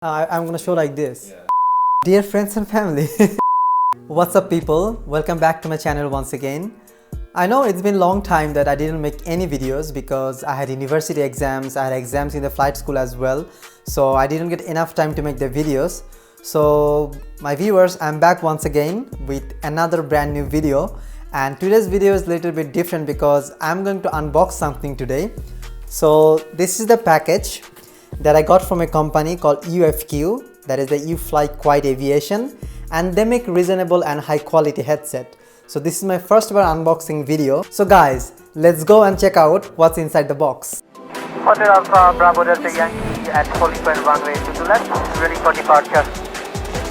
I'm gonna show like this. Yeah. Dear friends and family. What's up people? Welcome back to my channel once again. I know it's been a long time that I didn't make any videos because I had university exams, I had exams in the flight school as well. So I didn't get enough time to make the videos. So my viewers, I'm back once again with another brand new video. And today's video is a little bit different because I'm going to unbox something today. So this is the package that I got from a company called UFQ, that is the You Fly Quiet Aviation, and they make reasonable and high quality headset. So this is my first ever unboxing video. So guys, let's go and check out what's inside the box. Hotel Alpha Bravo Delta Yankee at holding point runway 22 left, ready for departure.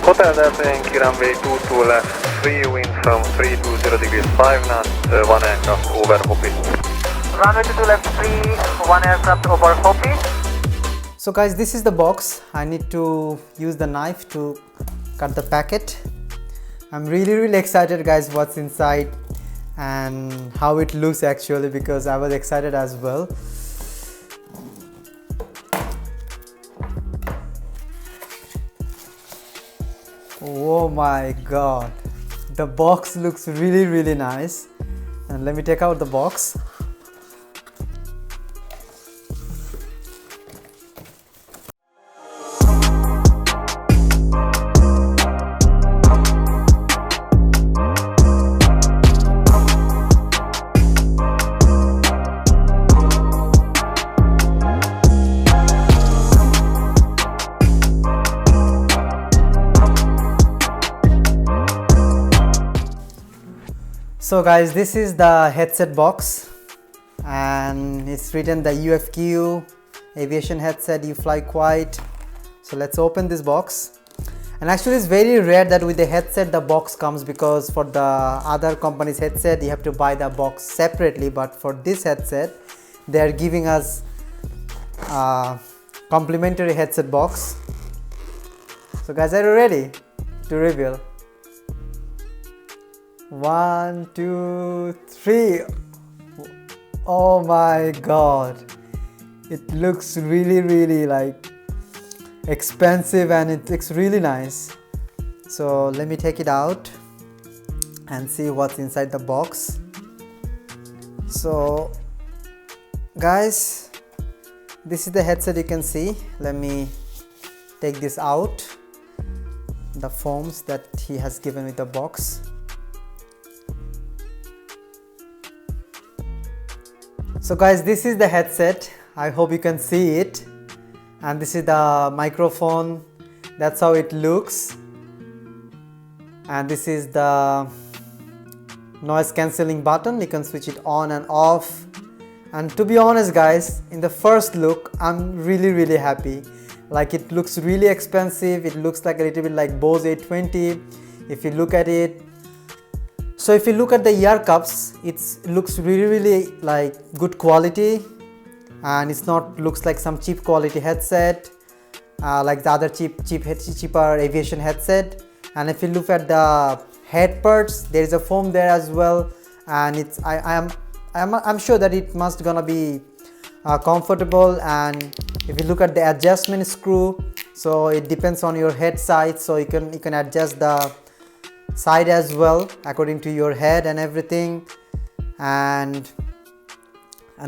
Hotel Delta Yankee runway 22 left, free wind from 320 degrees 5 knots, one aircraft over Hopi. Runway 22 left, free, one aircraft over Hopi. So guys, this is the box. I need to use the knife to cut the packet. I'm really excited guys what's inside and how it looks actually, because I was excited as well. Oh my god, the box looks really nice. And let me take out the box. So guys, this is the headset box and it's written the UFQ aviation headset, You Fly Quiet. So let's open this box. And actually it's very rare that with the headset the box comes, because for the other company's headset you have to buy the box separately, but for this headset they are giving us a complimentary headset box. So guys, are you ready to reveal? 1, 2, 3. Oh my god, it looks really like expensive and it looks really nice. So let me take it out and see what's inside the box. So guys, this is the headset, you can see. Let me take this out, the foams that he has given with the box. So guys, this is the headset. I hope you can see it. And this is the microphone. That's how it looks. And this is the noise cancelling button. You can switch it on and off. And to be honest guys, in the first look, I'm really happy. Like, it looks really expensive. It looks like a little bit like Bose A20 if you look at it. So if you look at the ear cups, it looks really like good quality, and it's not looks like some cheap quality headset like the other cheaper aviation headset. And if you look at the head parts, there is a foam there as well, and it's I'm sure that it must gonna be comfortable. And if you look at the adjustment screw, so it depends on your head size, so you can adjust the side as well according to your head and everything. And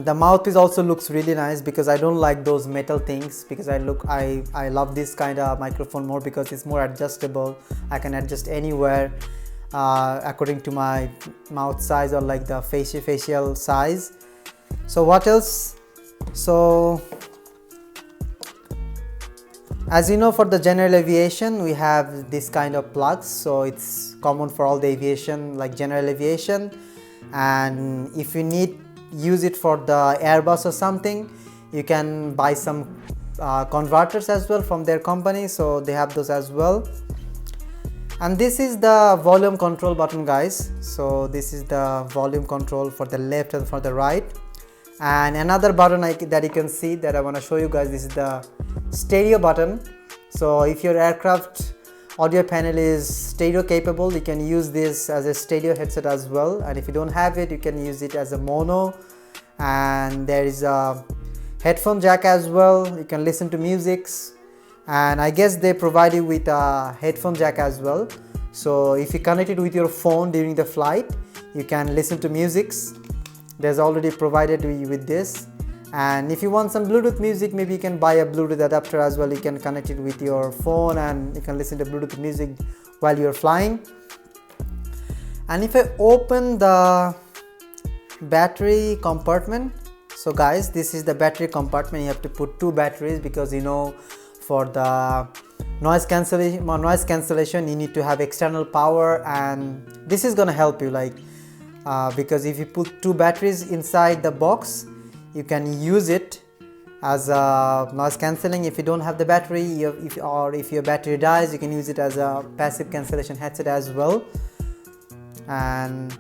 the mouthpiece also looks really nice, because I don't like those metal things, because I love this kind of microphone more because it's more adjustable. I can adjust anywhere according to my mouth size or like the facial size. So what else? So as you know, for the general aviation we have this kind of plugs, so it's common for all the aviation, like general aviation. And if you use it for the Airbus or something, you can buy some converters as well from their company, so they have those as well. And this is the volume control button guys. So this is the volume control for the left and for the right. And another button that you can see that I want to show you guys, this is the stereo button. So if your aircraft audio panel is stereo capable, you can use this as a stereo headset as well. And if you don't have it, you can use it as a mono. And there is a headphone jack as well. You can listen to music and I guess they provide you with a headphone jack as well. So if you connect it with your phone during the flight, you can listen to music. There's already provided with this. And if you want some Bluetooth music, maybe you can buy a Bluetooth adapter as well. You can connect it with your phone and you can listen to Bluetooth music while you're flying. And if I open the battery compartment, so guys, this is the battery compartment. You have to put 2 batteries because for the noise cancellation you need to have external power, and this is gonna help you because if you put 2 batteries inside the box, you can use it as a noise cancelling. If you don't have the battery, if your battery dies, you can use it as a passive cancellation headset as well. And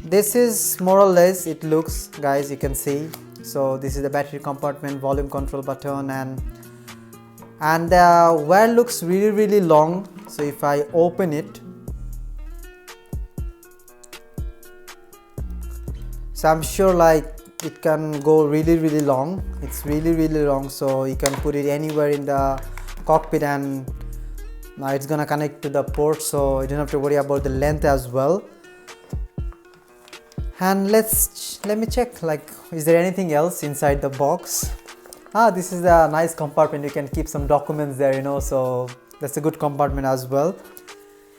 this is more or less it looks, guys, you can see. So this is the battery compartment, volume control button, and the wire looks really long. So if I open it, so I'm sure it can go really long. It's really long, so you can put it anywhere in the cockpit, and now it's gonna connect to the port, so you don't have to worry about the length as well. And let me check, is there anything else inside the box? This is a nice compartment. You can keep some documents there, so that's a good compartment as well.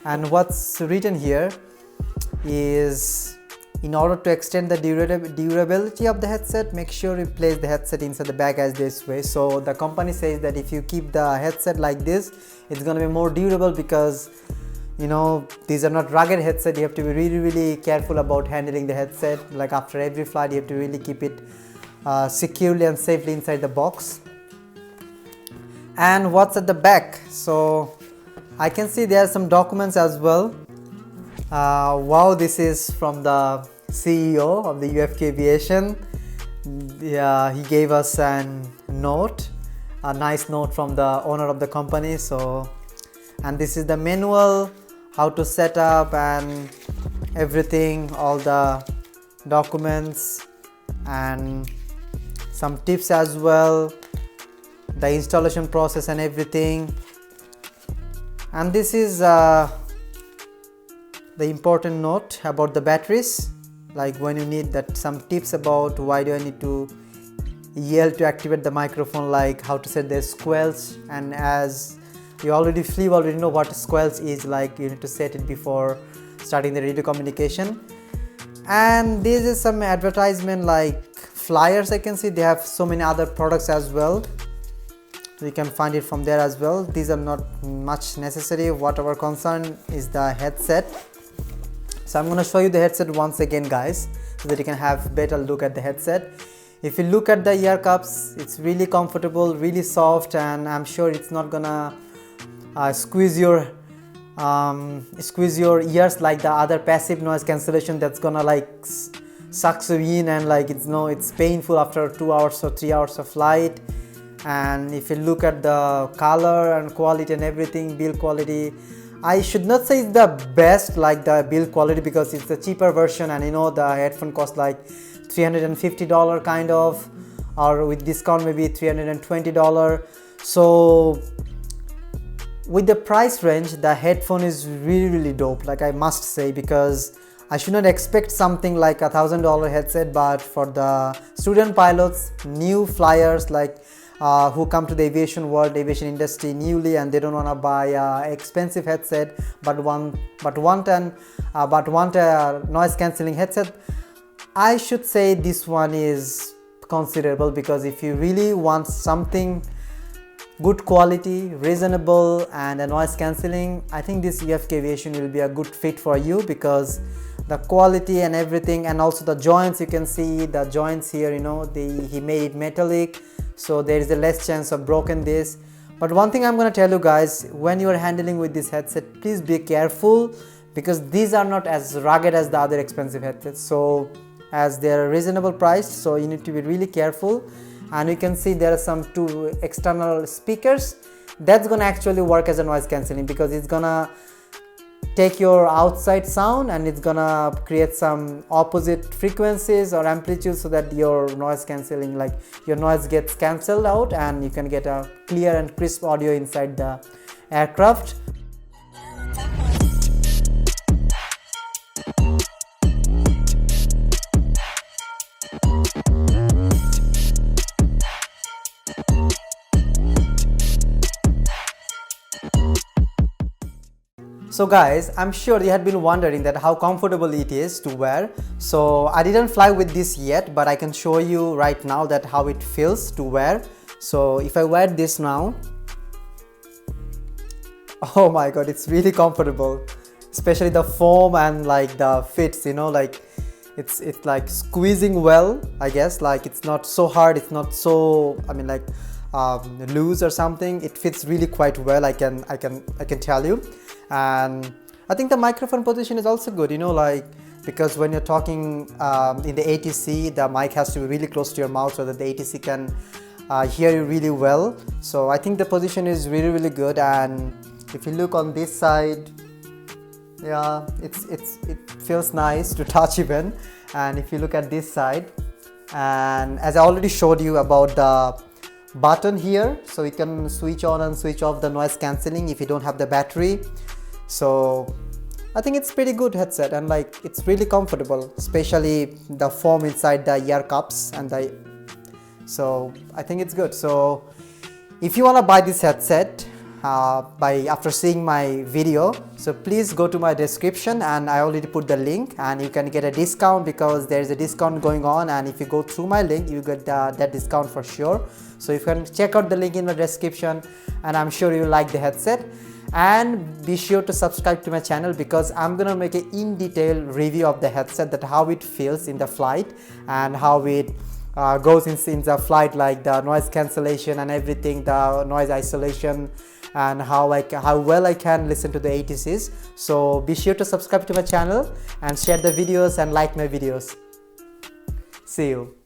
And what's written here is, in order to extend the durability of the headset, make sure you place the headset inside the bag as this way. So the company says that if you keep the headset like this, it's going to be more durable because these are not rugged headset. You have to be really careful about handling the headset. After every flight, you have to really keep it securely and safely inside the box. And what's at the back? So I can see there are some documents as well. Wow, this is from the CEO of the UFQ Aviation. Yeah, he gave us a nice note from the owner of the company. So, and this is the manual, how to set up and everything, all the documents and some tips as well, the installation process and everything. And this is the important note about the batteries, when you need some tips about why do I need to yell to activate the microphone, how to set the squelch. And as you already know what squelch is, you need to set it before starting the radio communication. And this is some advertisement flyers. I can see they have so many other products as well. You can find it from there as well. These are not much necessary. What our concern is the headset. So I'm going to show you the headset once again, guys, so that you can have better look at the headset. If you look at the ear cups, it's really comfortable, really soft, and I'm sure it's not gonna squeeze your ears like the other passive noise cancellation that's gonna sucks you in, and it's painful after 2 hours or 3 hours of flight. And if you look at the color and quality and everything, build quality, I should not say it's the best the build quality because it's the cheaper version, and the headphone costs $350 kind of, or with discount maybe $320. So with the price range, the headphone is really dope, I must say, because I should not expect something like $1,000 headset, but for the student pilots, new flyers who come to the aviation industry newly, and they don't want to buy an expensive headset but want a noise cancelling headset, I should say this one is considerable, because if you really want something good quality, reasonable, and a noise cancelling, I think this UFQ Aviation will be a good fit for you, because the quality and everything, and also the joints, you can see the joints here, he made it metallic, so there is a less chance of broken this. But one thing I'm going to tell you guys, when you are handling with this headset, please be careful, because these are not as rugged as the other expensive headsets. So as they are reasonable priced, so you need to be really careful. And you can see there are some 2 external speakers that's gonna actually work as a noise cancelling, because it's gonna take your outside sound and it's gonna create some opposite frequencies or amplitudes so that your noise cancelling, like your noise gets cancelled out and you can get a clear and crisp audio inside the aircraft. So guys, I'm sure you had been wondering that how comfortable it is to wear. So I didn't fly with this yet, but I can show you right now that how it feels to wear. So if I wear this now, oh my god, it's really comfortable, especially the foam and like the fits, you know, like it's like squeezing well, I guess. Like it's not so hard, it's not so, I mean, like loose or something. It fits really quite well, I can tell you. And I think the microphone position is also good, you know, like because when you're talking in the ATC, the mic has to be really close to your mouth so that the ATC can hear you really well. So I think the position is really good. And if you look on this side, yeah, it feels nice to touch even. And if you look at this side, and as I already showed you about the button here, so you can switch on and switch off the noise cancelling if you don't have the battery. So I think it's pretty good headset, and like it's really comfortable, especially the foam inside the ear cups and so I think it's good. So if you want to buy this headset after seeing my video, so please go to my description and I already put the link, and you can get a discount because there is a discount going on, and if you go through my link you get that discount for sure. So you can check out the link in the description, and I'm sure you like the headset. And be sure to subscribe to my channel because I'm gonna make an in-detail review of the headset, that how it feels in the flight and how it goes in the flight, like the noise cancellation and everything, the noise isolation, and how well I can listen to the ATCs. So be sure to subscribe to my channel and share the videos and like my videos. See you.